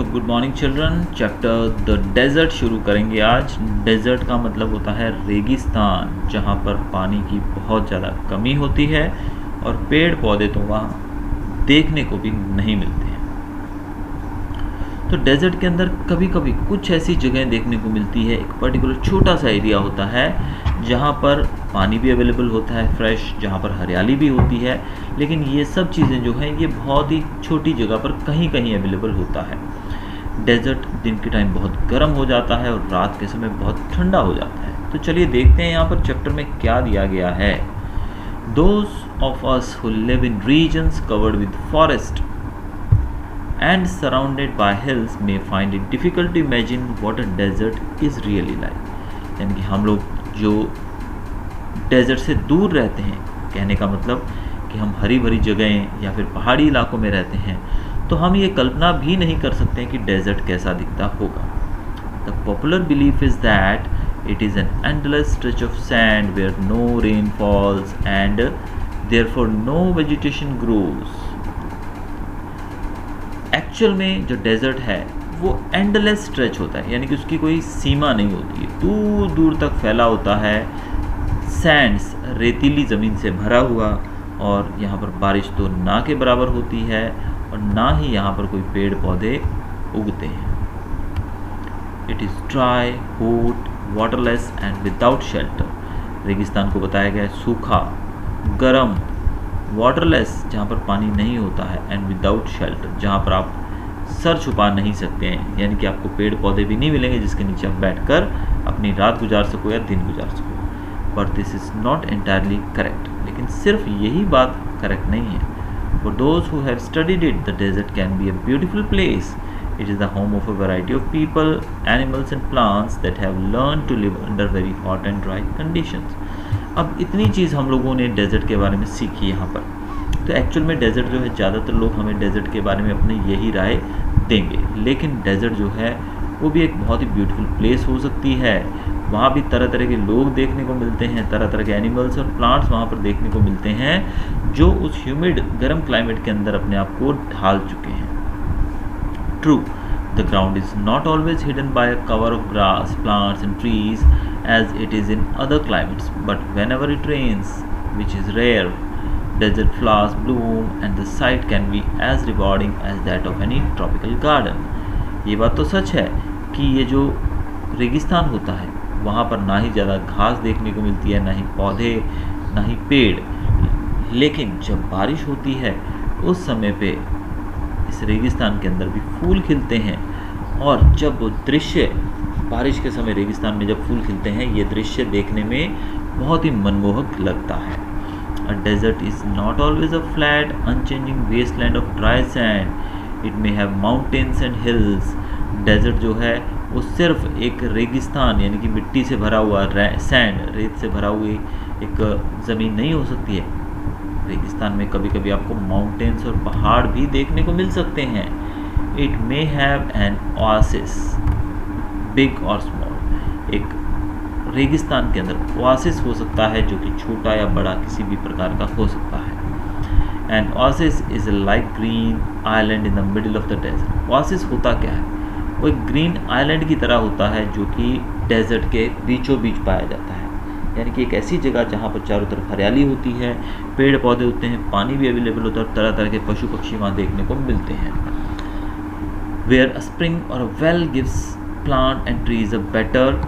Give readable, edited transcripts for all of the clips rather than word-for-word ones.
So good morning children. Chapter the desert शुरू करेंगे आज। डेजर्ट का मतलब होता है रेगिस्तान, जहाँ पर पानी की बहुत ज़्यादा कमी होती है और पेड़ पौधे तो वहाँ देखने को भी नहीं मिलते हैं। तो डेजर्ट के अंदर कभी कभी कुछ ऐसी जगहें देखने को मिलती है, एक पर्टिकुलर छोटा सा एरिया होता है जहाँ पर पानी भी अवेलेबल होता है फ्रेश, जहाँ पर हरियाली भी होती है, लेकिन ये सब चीज़ें जो हैं ये बहुत ही छोटी जगह पर कहीं कहीं अवेलेबल होता है। डेजर्ट दिन के टाइम बहुत गर्म हो जाता है और रात के समय बहुत ठंडा हो जाता है। तो चलिए देखते हैं यहाँ पर चैप्टर में क्या दिया गया है। Those of us who live in regions covered with forest and surrounded by hills may find it difficult to imagine what a desert is really like। यानी कि हम लोग जो डेजर्ट से दूर रहते हैं, कहने का मतलब कि हम हरी भरी जगहें या फिर पहाड़ी इलाकों में रहते हैं, तो हम ये कल्पना भी नहीं कर सकते हैं कि डेजर्ट कैसा दिखता होगा। The popular belief is that it is an endless stretch of sand where no rain falls and therefore no vegetation grows। Actual में जो डेजर्ट है वो एंडलेस स्ट्रेच होता है, यानी कि उसकी कोई सीमा नहीं होती है, दूर दूर तक फैला होता है, सैंड्स रेतीली ज़मीन से भरा हुआ, और यहाँ पर बारिश तो ना के बराबर होती है और ना ही यहाँ पर कोई पेड़ पौधे उगते हैं। It is dry, hot, waterless and without shelter. रेगिस्तान को बताया गया है सूखा, गर्म, वाटरलेस जहाँ पर पानी नहीं होता है, एंड विदाउट शेल्टर जहाँ पर आप सर छुपा नहीं सकते हैं, यानी कि आपको पेड़ पौधे भी नहीं मिलेंगे जिसके नीचे आप बैठकर अपनी रात गुजार सको या दिन गुजार सको। But this is not entirely correct. लेकिन सिर्फ यही बात करेक्ट नहीं है। For those who have studied it, the desert can be a beautiful place. It is the home of a variety of people, animals and plants that have learn to live under very hot and dry conditions. अब इतनी चीज़ हम लोगों ने desert के बारे में सीखी यहाँ पर। तो एक्चुअल में डेजर्ट जो है, ज़्यादातर लोग हमें डेजर्ट के बारे में अपनी यही राय देंगे, लेकिन डेजर्ट जो है वो भी एक बहुत ही ब्यूटीफुल प्लेस हो सकती है। वहाँ भी तरह तरह के लोग देखने को मिलते हैं, तरह तरह के एनिमल्स और प्लांट्स वहाँ पर देखने को मिलते हैं जो उस ह्यूमिड गर्म क्लाइमेट के अंदर अपने आप को ढाल चुके हैं। True, the ground is not always hidden by a cover of grass, plants and trees as it is in other climates, but whenever it rains, which is rare, desert flowers bloom and the sight can be as rewarding as that of any tropical garden। ये बात तो सच है कि ये जो रेगिस्तान होता है वहाँ पर ना ही ज़्यादा घास देखने को मिलती है, ना ही पौधे, ना ही पेड़, लेकिन जब बारिश होती है उस समय पे इस रेगिस्तान के अंदर भी फूल खिलते हैं। और जब वो दृश्य बारिश के समय रेगिस्तान में जब फूल खिलते हैं, ये दृश्य देखने में बहुत ही मनमोहक लगता है। A desert is not always a flat unchanging wasteland of dry sand, it may have mountains and hills. Desert जो है वो सिर्फ एक रेगिस्तान यानी कि मिट्टी से भरा हुआ सैंड, रेत से भरा हुई एक ज़मीन नहीं हो सकती है। रेगिस्तान में कभी कभी आपको माउंटेन्स और पहाड़ भी देखने को मिल सकते हैं। It may have an oasis, big और स्मॉल। एक रेगिस्तान के अंदर ओआसिस हो सकता है जो कि छोटा या बड़ा किसी भी प्रकार का हो सकता है। And oasis is like green island in the middle of the desert. Oasis होता क्या है? वो एक ग्रीन आइलैंड की तरह होता है जो कि डेजर्ट के बीचों बीच पाया जाता है, यानी कि एक ऐसी जगह जहाँ पर चारों तरफ हरियाली होती है, पेड़ पौधे होते हैं, पानी भी अवेलेबल होता है और तरह तरह के पशु पक्षी वहाँ देखने को मिलते हैं। वेयर अ स्प्रिंग और a well gives plant and trees a better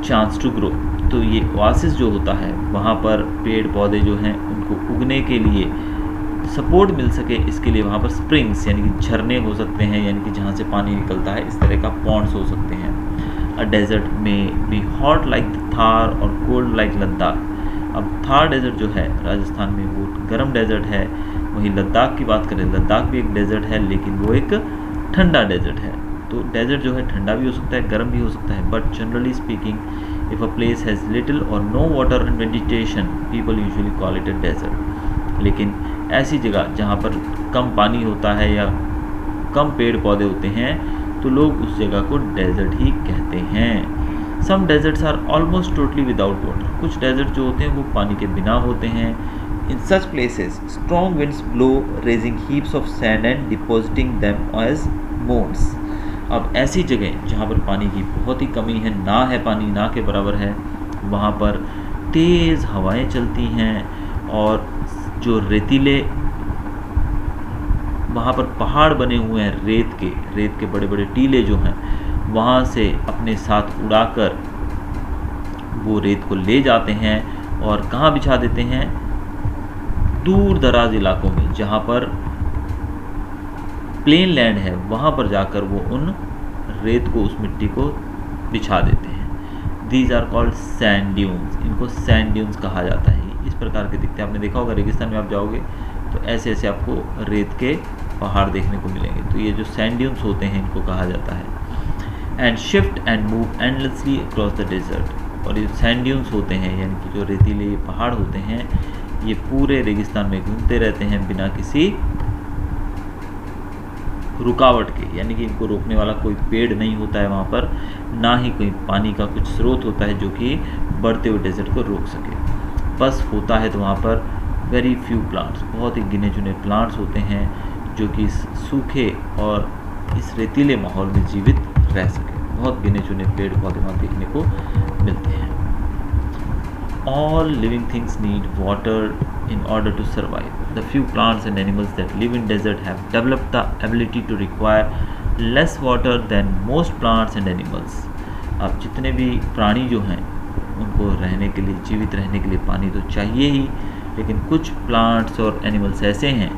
chance to grow. तो ये ओआसिस जो होता है वहाँ पर पेड़ पौधे जो हैं उनको उगने के लिए सपोर्ट मिल सके, इसके लिए वहाँ पर स्प्रिंग्स यानी कि झरने हो सकते हैं, यानी कि जहाँ से पानी निकलता है, इस तरह का पॉन्ड्स हो सकते हैं। A desert may be hot like Thar और cold like लद्दाख। अब थार डेजर्ट जो है राजस्थान में वो गर्म डेजर्ट है, वहीं लद्दाख की बात करें, लद्दाख भी एक डेजर्ट है लेकिन वो एक ठंडा डेजर्ट है। तो डेजर्ट जो है ठंडा भी हो सकता है, गर्म भी हो सकता है, but generally speaking if a place has little or no water and vegetation, people usually call it a desert. लेकिन ऐसी जगह जहाँ पर कम पानी होता है या कम पेड़ पौधे होते हैं तो लोग उस जगह को डेजर्ट ही कहते हैं। Some deserts are almost totally without water. कुछ डेजर्ट जो होते हैं वो पानी के बिना होते हैं। In such places, strong winds blow, raising heaps of sand and depositing them as mounds. अब ऐसी जगह जहाँ पर पानी की बहुत ही कमी है, ना है पानी, ना के बराबर है, वहाँ पर तेज़ हवाएं चलती हैं और जो रेतीले वहाँ पर पहाड़ बने हुए हैं रेत के बड़े बड़े टीले जो हैं, वहाँ से अपने साथ उड़ाकर वो रेत को ले जाते हैं और कहाँ बिछा देते हैं, दूर दराज इलाकों में जहाँ पर प्लेन लैंड है, वहाँ पर जाकर वो उन रेत को, उस मिट्टी को बिछा देते हैं। These are called sand dunes, इनको सैंड ड्यून्स कहा जाता है। इस प्रकार के दिखते हैं, आपने देखा होगा रेगिस्तान में आप जाओगे तो ऐसे ऐसे आपको रेत के पहाड़ देखने को मिलेंगे, तो ये जो सैंड ड्यून्स होते हैं इनको कहा जाता है। And shift and move endlessly across the desert, और ये सैंड ड्यून्स होते हैं यानी कि जो रेतीले पहाड़ होते हैं, ये पूरे रेगिस्तान में घूमते रहते हैं बिना किसी रुकावट के, यानी कि इनको रोकने वाला कोई पेड़ नहीं होता है वहाँ पर, ना ही कोई पानी का कुछ स्रोत होता है जो कि बढ़ते हुए डेजर्ट को रोक सके। बस होता है तो वहाँ पर वेरी फ्यू प्लांट्स, बहुत ही गिने चुने प्लांट्स होते हैं जो कि इस सूखे और इस रेतीले माहौल में जीवित रह सके। बहुत गिने चुने पेड़ पौधे वहाँ देखने को मिलते हैं। All living things need water in order to survive. The few plants and animals that live in desert have developed the ability to require less water than most plants and animals. अब जितने भी प्राणी जो हैं उनको रहने के लिए, जीवित रहने के लिए पानी तो चाहिए ही, लेकिन कुछ प्लांट्स और एनिमल्स ऐसे हैं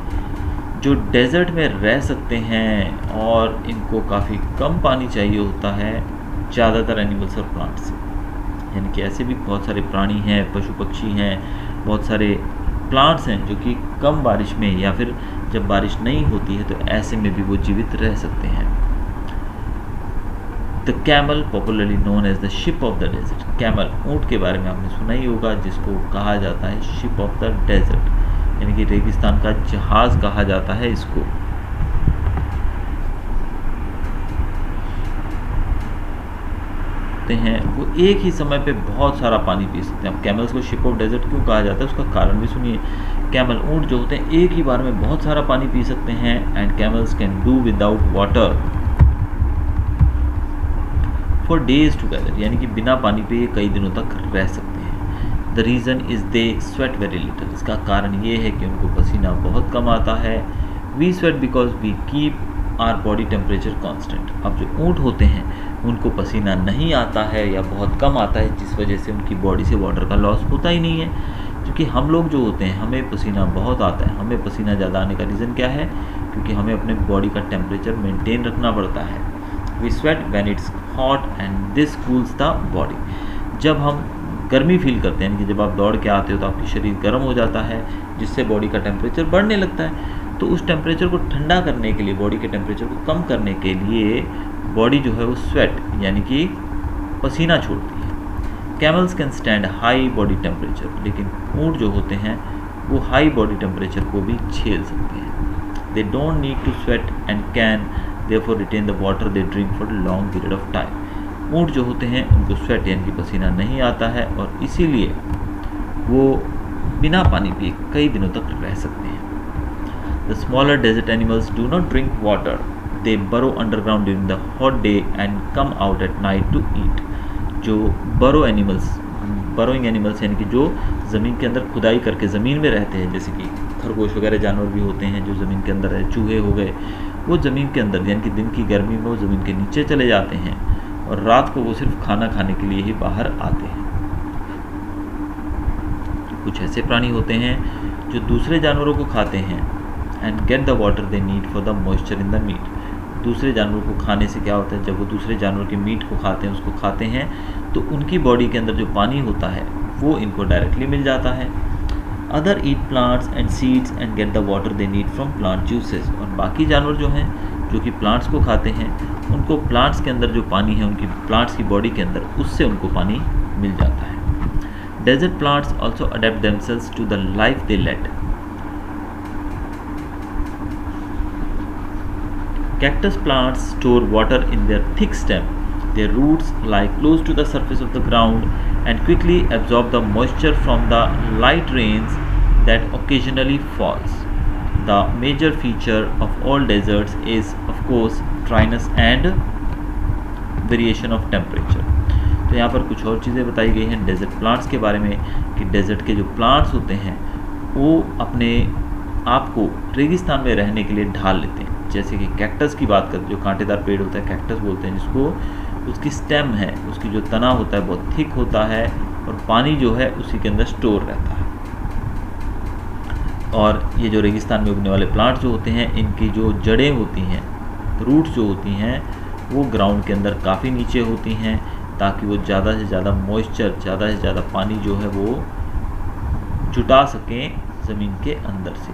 जो डेजर्ट में रह सकते हैं और इनको काफ़ी कम पानी चाहिए होता है ज़्यादातर एनिमल्स और प्लांट्स से। यानी कि ऐसे भी बहुत सारे प्राणी हैं, पशु पक्षी हैं, बहुत सारे प्लांट्स हैं जो कि कम बारिश में या फिर जब बारिश नहीं होती है तो ऐसे में भी वो जीवित रह सकते हैं। The camel, popularly known as the ship of the desert. Camel, ऊँट के बारे में आपने सुना ही होगा, जिसको कहा जाता है शिप ऑफ द डेजर्ट, यानी कि रेगिस्तान का जहाज़ कहा जाता है इसको। हैं वो एक ही समय पे बहुत सारा पानी पी सकते हैं। अब कैमल्स को शिप ऑफ डेजर्ट क्यों कहा जाता है, उसका कारण भी सुनिए। कैमल, ऊँट जो होते हैं, एक ही बार में बहुत सारा पानी पी सकते हैं। And camels can do without water for days together, यानी कि बिना पानी पे ये कई दिनों तक रह सकते हैं। The reason is they sweat very little, इसका कारण ये है कि उनको पसीना बहुत कम आता है। We sweat because we keep our body temperature constant. अब जो ऊँट होते हैं उनको पसीना नहीं आता है या बहुत कम आता है, जिस वजह से उनकी बॉडी से वाटर का लॉस होता ही नहीं है। क्योंकि हम लोग जो होते हैं हमें पसीना बहुत आता है। हमें पसीना ज़्यादा आने का रीज़न क्या है, क्योंकि हमें अपने बॉडी का टेम्परेचर मेंटेन रखना पड़ता है। We sweat when it's hot and this cools the body. जब हम गर्मी फील करते हैं, यानी कि जब आप दौड़ के आते हो तो आपकी शरीर गर्म हो जाता है, जिससे बॉडी का टेम्परेचर बढ़ने लगता है। तो उस टेम्परेचर को ठंडा करने के लिए, बॉडी के टेम्परेचर को कम करने के लिए बॉडी जो है वो स्वेट यानी कि पसीना छोड़ती है। Camels can stand high body temperature, लेकिन ऊँट जो होते हैं वो हाई बॉडी टेम्परेचर को भी झेल सकते हैं। They don't need to sweat and can therefore retain the water they drink for long period of time. ऊँट जो होते हैं उनको स्वेट यानी कि पसीना नहीं आता है और इसीलिए वो बिना पानी पिए कई दिनों तक रह सकते हैं। The smaller desert animals do not drink water. They burrow underground during the hot day and come out at night to eat. जो burrowing animals यानी कि जो ज़मीन के अंदर खुदाई करके ज़मीन में रहते हैं, जैसे कि खरगोश वगैरह जानवर भी होते हैं जो ज़मीन के अंदर है, चूहे हो गए, वो ज़मीन के अंदर यानी कि दिन की गर्मी में वो ज़मीन के नीचे चले जाते हैं और रात को वो सिर्फ खाना खाने के लिए ही बाहर आते हैं। कुछ ऐसे प्राणी होते हैं जो दूसरे जानवरों को खाते हैं and get the water they need for the moisture in the meat. दूसरे जानवरों को खाने से क्या होता है, जब वो दूसरे जानवर के मीट को खाते हैं, उसको खाते हैं, तो उनकी बॉडी के अंदर जो पानी होता है वो इनको डायरेक्टली मिल जाता है। Other eat plants and seeds and get the water they need from plant juices. और बाकी जानवर जो हैं जो कि प्लांट्स को खाते हैं, उनको प्लांट्स के अंदर जो पानी है उनकी प्लांट्स की बॉडी के अंदर, उससे उनको पानी मिल जाता है। Desert plants also adapt themselves to the life they lead. Cactus plants store water in their thick stem. Their roots lie close to the surface of the ground and quickly absorb the moisture from the light rains that occasionally falls. The major feature of all deserts is of course dryness and variation of temperature. तो यहाँ पर कुछ और चीज़ें बताई गई हैं desert plants के बारे में कि डेजर्ट के जो प्लांट्स होते हैं वो अपने आप को रेगिस्तान में रहने के लिए ढाल लेते हैं। जैसे कि कैक्टस की बात करें, जो कांटेदार पेड़ होता है कैक्टस बोलते हैं, जिसको उसकी स्टेम है, उसकी जो तना होता है बहुत थिक होता है और पानी जो है उसी के अंदर स्टोर रहता है। और ये जो रेगिस्तान में उगने वाले प्लांट जो होते हैं, इनकी जो जड़ें होती हैं, रूट्स जो होती हैं, वो ग्राउंड के अंदर काफ़ी नीचे होती हैं ताकि वो ज़्यादा से ज़्यादा मॉइस्चर, ज़्यादा से ज़्यादा पानी जो है वो जुटा सकें ज़मीन के अंदर से।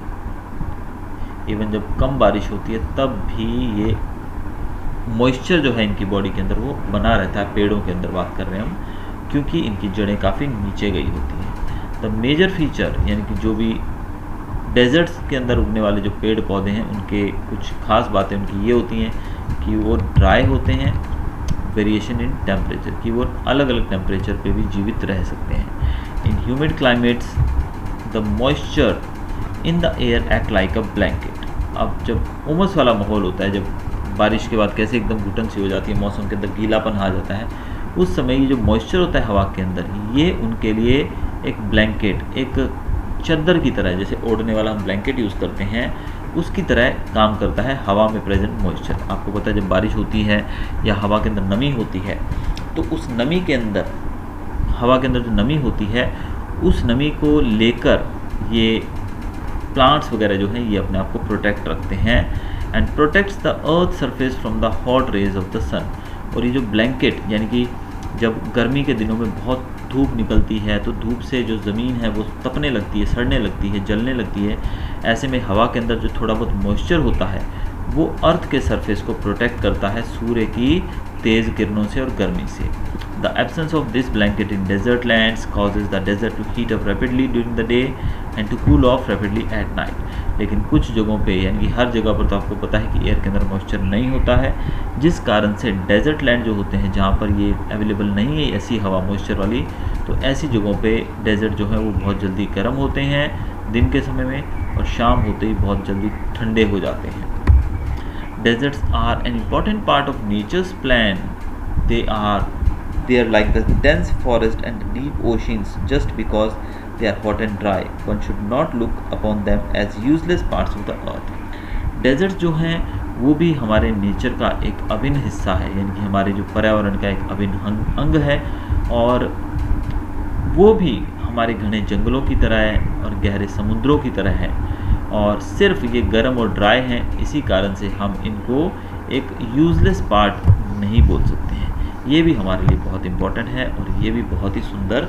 इवन जब कम बारिश होती है तब भी ये मॉइस्चर जो है इनकी बॉडी के अंदर वो बना रहता है। पेड़ों के अंदर बात कर रहे हैं हम, क्योंकि इनकी जड़ें काफ़ी नीचे गई होती हैं। द मेजर फीचर यानी कि जो भी डेजर्ट्स के अंदर उगने वाले जो पेड़ पौधे हैं, उनके कुछ खास बातें उनकी ये होती हैं कि वो ड्राई होते हैं, वेरिएशन इन टेम्परेचर, कि वो अलग अलग टेम्परेचर पे भी जीवित रह सकते हैं। इन humid climates the moisture in the air act like a blanket. अब जब उमस वाला माहौल होता है, जब बारिश के बाद कैसे एकदम घुटन सी हो जाती है, मौसम के अंदर गीलापन आ जाता है, उस समय ये जो मॉइस्चर होता है हवा के अंदर, ये उनके लिए एक ब्लैंकेट, एक चद्दर की तरह, जैसे ओढ़ने वाला हम ब्लैंकेट यूज़ करते हैं, उसकी तरह काम करता है हवा में प्रेजेंट मॉइस्चर। आपको पता है जब बारिश होती है या हवा के अंदर नमी होती है, तो उस नमी के अंदर, हवा के अंदर जो नमी होती है, उस नमी को लेकर ये प्लांट्स वगैरह जो हैं ये अपने आप को प्रोटेक्ट रखते हैं। And protects the earth surface from the hot rays of the sun. और ये जो ब्लैंकेट, यानी कि जब गर्मी के दिनों में बहुत धूप निकलती है तो धूप से जो ज़मीन है वो तपने लगती है, सड़ने लगती है, जलने लगती है। ऐसे में हवा के अंदर जो थोड़ा बहुत मॉइस्चर होता है वो अर्थ के सरफेस को प्रोटेक्ट करता है सूर्य की तेज़ किरणों से और गर्मी से। The absence of this blanket in desert lands causes the desert to heat up rapidly during the day and to cool off rapidly at night. लेकिन कुछ जगहों पे, यानी कि हर जगह पर तो आपको पता है कि एयर के अंदर मॉइस्चर नहीं होता है, जिस कारण से डेजर्ट लैंड जो होते हैं जहाँ पर ये अवेलेबल नहीं है ऐसी हवा मॉइस्चर वाली, तो ऐसी जगहों पे डेजर्ट जो है वो बहुत जल्दी गर्म होते हैं दिन के समय में, और शाम होते ही बहुत जल्दी ठंडे हो जाते हैं। Deserts are an important part of nature's plan. They are like the dense forest and deep oceans just because they are hot and dry. One should not look upon them as useless parts of the earth. Desert जो हैं वो भी हमारे nature का एक अभिन्न हिस्सा है, यानी कि हमारे जो पर्यावरण का एक अभिन्न अंग है, और वो भी हमारे घने जंगलों की तरह है और गहरे समुद्रों की तरह है, और सिर्फ ये गर्म और ड्राई हैं, इसी कारण से हम इनको एक यूजलेस पार्ट नहीं बोल सकते हैं। ये भी हमारे लिए बहुत इम्पोर्टेंट है और ये भी बहुत ही सुंदर